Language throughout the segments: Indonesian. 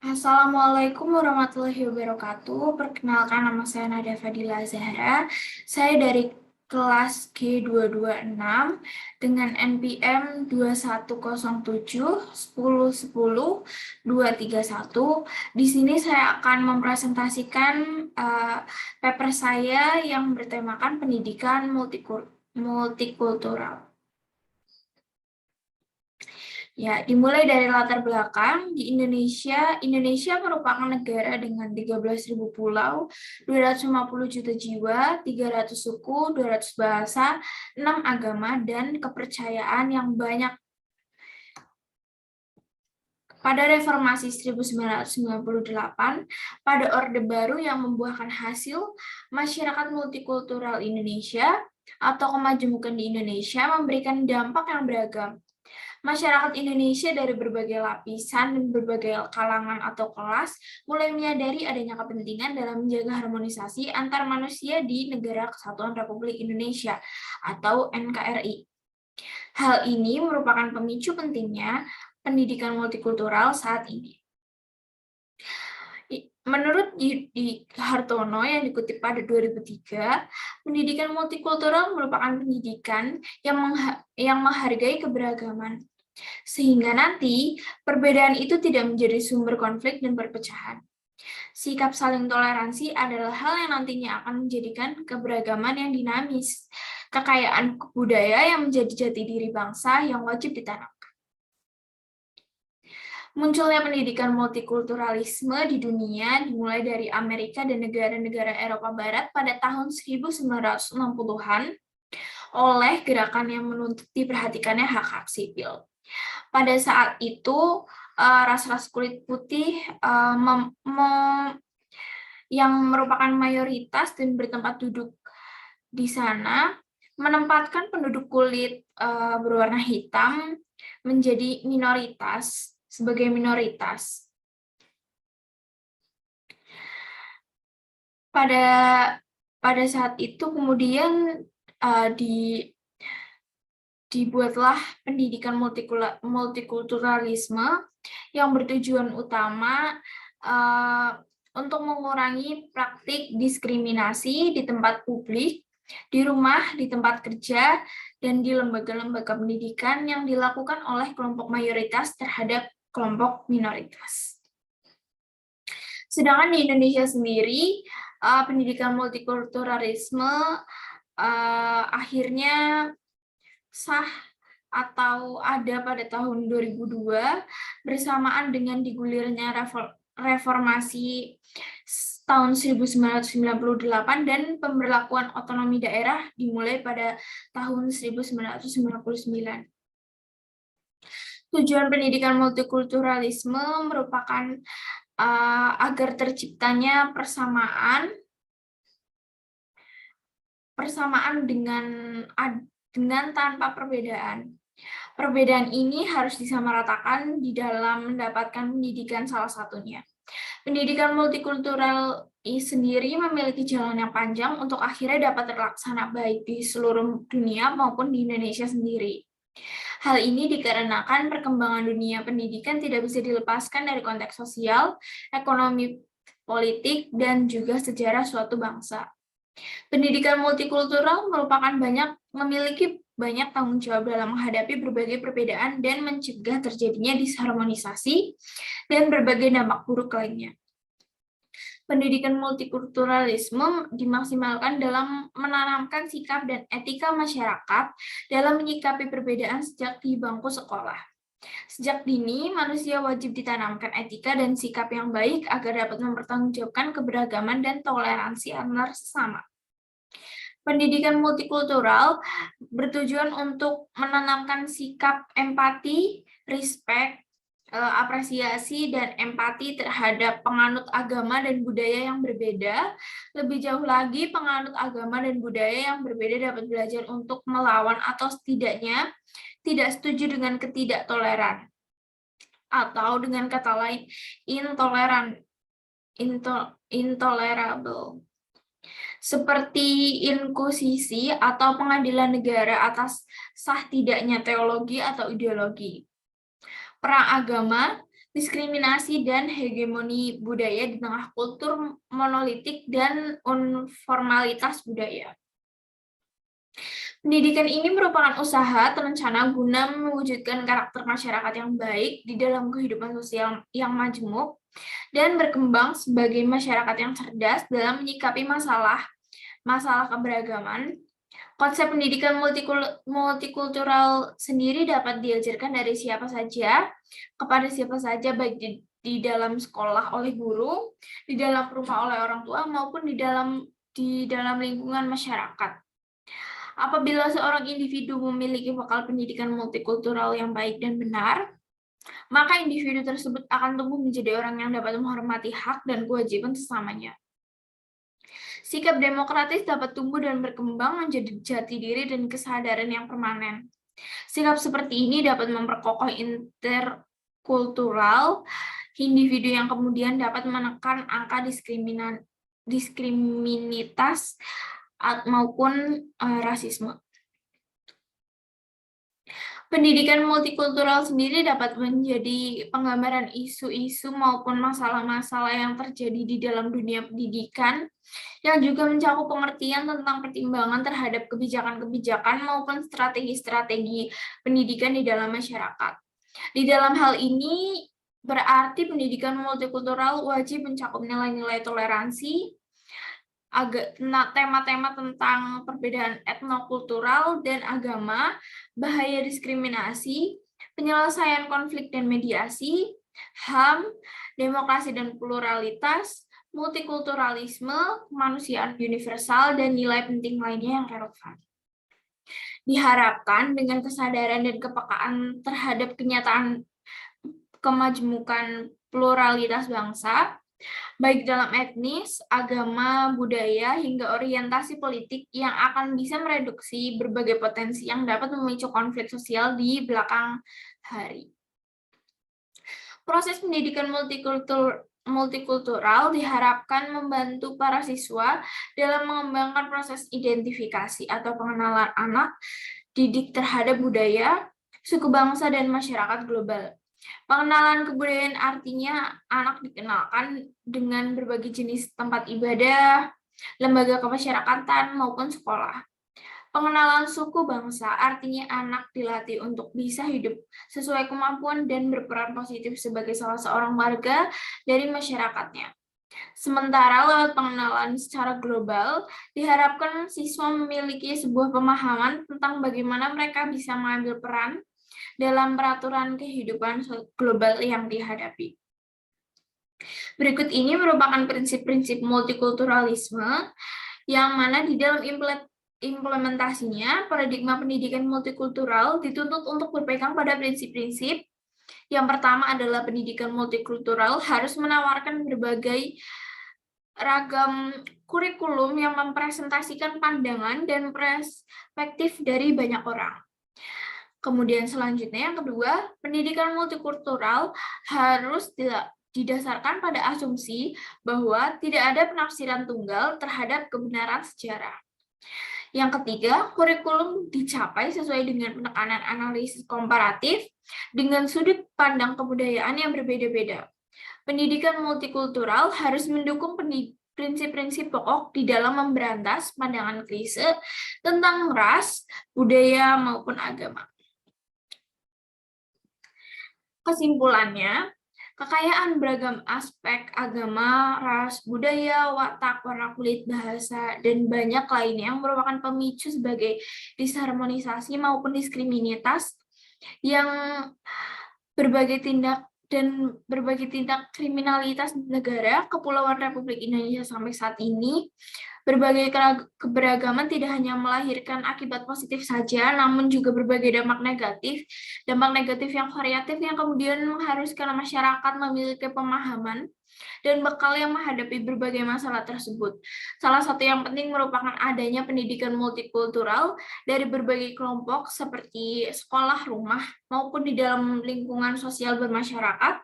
Assalamualaikum warahmatullahi wabarakatuh. Perkenalkan, nama saya Nadia Fadila Zahra. Saya dari kelas G226 dengan NPM 2107 1010 231. Di sini saya akan mempresentasikan paper saya yang bertemakan pendidikan multikultural. Ya, dimulai dari latar belakang, di Indonesia merupakan negara dengan 13.000 pulau, 250 juta jiwa, 300 suku, 200 bahasa, 6 agama, dan kepercayaan yang banyak. Pada Reformasi 1998, pada Orde Baru yang membuahkan hasil, masyarakat multikultural Indonesia atau kemajemukan di Indonesia memberikan dampak yang beragam. Masyarakat Indonesia dari berbagai lapisan dan berbagai kalangan atau kelas mulai menyadari adanya kepentingan dalam menjaga harmonisasi antar manusia di Negara Kesatuan Republik Indonesia atau NKRI. Hal ini merupakan pemicu pentingnya pendidikan multikultural saat ini. Menurut di Hartono yang dikutip pada 2003, pendidikan multikultural merupakan pendidikan yang menghargai keberagaman, sehingga nanti perbedaan itu tidak menjadi sumber konflik dan perpecahan. Sikap saling toleransi adalah hal yang nantinya akan menjadikan keberagaman yang dinamis, kekayaan budaya yang menjadi jati diri bangsa yang wajib ditanam. Munculnya pendidikan multikulturalisme di dunia dimulai dari Amerika dan negara-negara Eropa Barat pada tahun 1960-an oleh gerakan yang menuntut diperhatikannya hak-hak sipil. Pada saat itu, ras-ras kulit putih yang merupakan mayoritas dan bertempat duduk di sana menempatkan penduduk kulit berwarna hitam menjadi minoritas, sebagai minoritas. Pada saat itu kemudian dibuatlah pendidikan multikulturalisme yang bertujuan utama untuk mengurangi praktik diskriminasi di tempat publik, di rumah, di tempat kerja, dan di lembaga-lembaga pendidikan yang dilakukan oleh kelompok mayoritas terhadap kelompok minoritas. Sedangkan di Indonesia sendiri, pendidikan multikulturalisme akhirnya sah atau ada pada tahun 2002 bersamaan dengan digulirnya reformasi tahun 1998 dan pemberlakuan otonomi daerah dimulai pada tahun 1999. Tujuan pendidikan multikulturalisme merupakan agar terciptanya persamaan dengan tanpa perbedaan. Perbedaan ini harus disamaratakan di dalam mendapatkan pendidikan salah satunya. Pendidikan multikultural sendiri memiliki jalan yang panjang untuk akhirnya dapat terlaksana baik di seluruh dunia maupun di Indonesia sendiri. Hal ini dikarenakan perkembangan dunia pendidikan tidak bisa dilepaskan dari konteks sosial, ekonomi, politik, dan juga sejarah suatu bangsa. Pendidikan multikultural memiliki banyak tanggung jawab dalam menghadapi berbagai perbedaan dan mencegah terjadinya disharmonisasi dan berbagai dampak buruk lainnya. Pendidikan multikulturalisme dimaksimalkan dalam menanamkan sikap dan etika masyarakat dalam menyikapi perbedaan sejak di bangku sekolah. Sejak dini, manusia wajib ditanamkan etika dan sikap yang baik agar dapat mempertanggungjawabkan keberagaman dan toleransi antar sesama. Pendidikan multikultural bertujuan untuk menanamkan sikap empati, respect, apresiasi, dan empati terhadap penganut agama dan budaya yang berbeda. Lebih jauh lagi, penganut agama dan budaya yang berbeda dapat belajar untuk melawan atau setidaknya tidak setuju dengan ketidaktoleran. Atau dengan kata lain, intolerable. Seperti inkusisi atau pengadilan negara atas sah tidaknya teologi atau ideologi. Perang agama diskriminasi dan hegemoni budaya di tengah kultur monolitik dan uniformalitas budaya. Pendidikan ini merupakan usaha terencana guna mewujudkan karakter masyarakat yang baik di dalam kehidupan sosial yang majemuk dan berkembang sebagai masyarakat yang cerdas dalam menyikapi masalah keberagaman. Konsep pendidikan multikultural sendiri dapat diajarkan dari siapa saja kepada siapa saja, baik di dalam sekolah oleh guru, di dalam rumah oleh orang tua, maupun di dalam lingkungan masyarakat. Apabila seorang individu memiliki bekal pendidikan multikultural yang baik dan benar, maka individu tersebut akan tumbuh menjadi orang yang dapat menghormati hak dan kewajiban sesamanya. Sikap demokratis dapat tumbuh dan berkembang menjadi jati diri dan kesadaran yang permanen. Sikap seperti ini dapat memperkokoh interkultural individu yang kemudian dapat menekan angka diskriminalitas maupun rasisme. Pendidikan multikultural sendiri dapat menjadi penggambaran isu-isu maupun masalah-masalah yang terjadi di dalam dunia pendidikan, yang juga mencakup pengertian tentang pertimbangan terhadap kebijakan-kebijakan maupun strategi-strategi pendidikan di dalam masyarakat. Di dalam hal ini, berarti pendidikan multikultural wajib mencakup nilai-nilai toleransi, tema-tema tentang perbedaan etnokultural dan agama, bahaya diskriminasi, penyelesaian konflik dan mediasi, HAM, demokrasi dan pluralitas, multikulturalisme, kemanusiaan universal, dan nilai penting lainnya yang relevan. Diharapkan dengan kesadaran dan kepekaan terhadap kenyataan kemajemukan pluralitas bangsa, baik dalam etnis, agama, budaya, hingga orientasi politik yang akan bisa mereduksi berbagai potensi yang dapat memicu konflik sosial di belakang hari. Proses pendidikan multikultural diharapkan membantu para siswa dalam mengembangkan proses identifikasi atau pengenalan anak didik terhadap budaya, suku bangsa, dan masyarakat global. Pengenalan kebudayaan artinya anak dikenalkan dengan berbagai jenis tempat ibadah, lembaga kemasyarakatan, maupun sekolah. Pengenalan suku bangsa artinya anak dilatih untuk bisa hidup sesuai kemampuan dan berperan positif sebagai salah seorang warga dari masyarakatnya. Sementara lewat pengenalan secara global, diharapkan siswa memiliki sebuah pemahaman tentang bagaimana mereka bisa mengambil peran dalam peraturan kehidupan global yang dihadapi. Berikut ini merupakan prinsip-prinsip multikulturalisme yang mana di dalam implementasinya, paradigma pendidikan multikultural dituntut untuk berpegang pada prinsip-prinsip. Yang pertama adalah pendidikan multikultural harus menawarkan berbagai ragam kurikulum yang mempresentasikan pandangan dan perspektif dari banyak orang. Kemudian selanjutnya yang kedua, pendidikan multikultural harus didasarkan pada asumsi bahwa tidak ada penafsiran tunggal terhadap kebenaran sejarah. Yang ketiga, kurikulum dicapai sesuai dengan penekanan analisis komparatif dengan sudut pandang kebudayaan yang berbeda-beda. Pendidikan multikultural harus mendukung prinsip-prinsip pokok di dalam memberantas pandangan klise tentang ras, budaya, maupun agama. Kesimpulannya, kekayaan beragam aspek agama, ras, budaya, watak, warna kulit, bahasa, dan banyak lainnya yang merupakan pemicu sebagai disharmonisasi maupun diskriminalitas yang berbagai tindak kriminalitas negara Kepulauan Republik Indonesia sampai saat ini. Berbagai keberagaman tidak hanya melahirkan akibat positif saja, namun juga berbagai dampak negatif yang variatif yang kemudian mengharuskan masyarakat memiliki pemahaman dan bekal yang menghadapi berbagai masalah tersebut. Salah satu yang penting merupakan adanya pendidikan multikultural dari berbagai kelompok seperti sekolah, rumah, maupun di dalam lingkungan sosial bermasyarakat.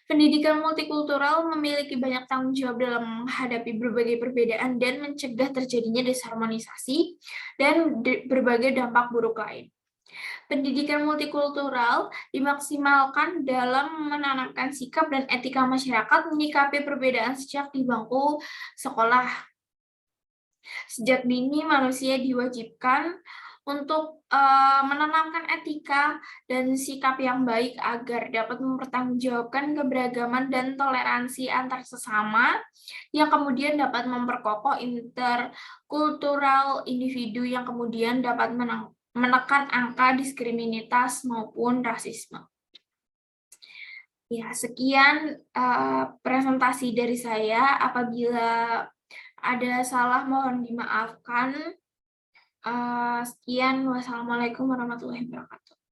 Pendidikan multikultural memiliki banyak tanggung jawab dalam menghadapi berbagai perbedaan dan mencegah terjadinya disharmonisasi dan berbagai dampak buruk lain. Pendidikan multikultural dimaksimalkan dalam menanamkan sikap dan etika masyarakat menyikapi perbedaan sejak di bangku sekolah. Sejak dini manusia diwajibkan untuk menanamkan etika dan sikap yang baik agar dapat mempertanggungjawabkan keberagaman dan toleransi antar sesama yang kemudian dapat memperkokoh interkultural individu yang kemudian dapat menekan angka diskriminalitas maupun rasisme. Ya, sekian presentasi dari saya. Apabila ada salah mohon dimaafkan. Sekian, wassalamualaikum warahmatullahi wabarakatuh.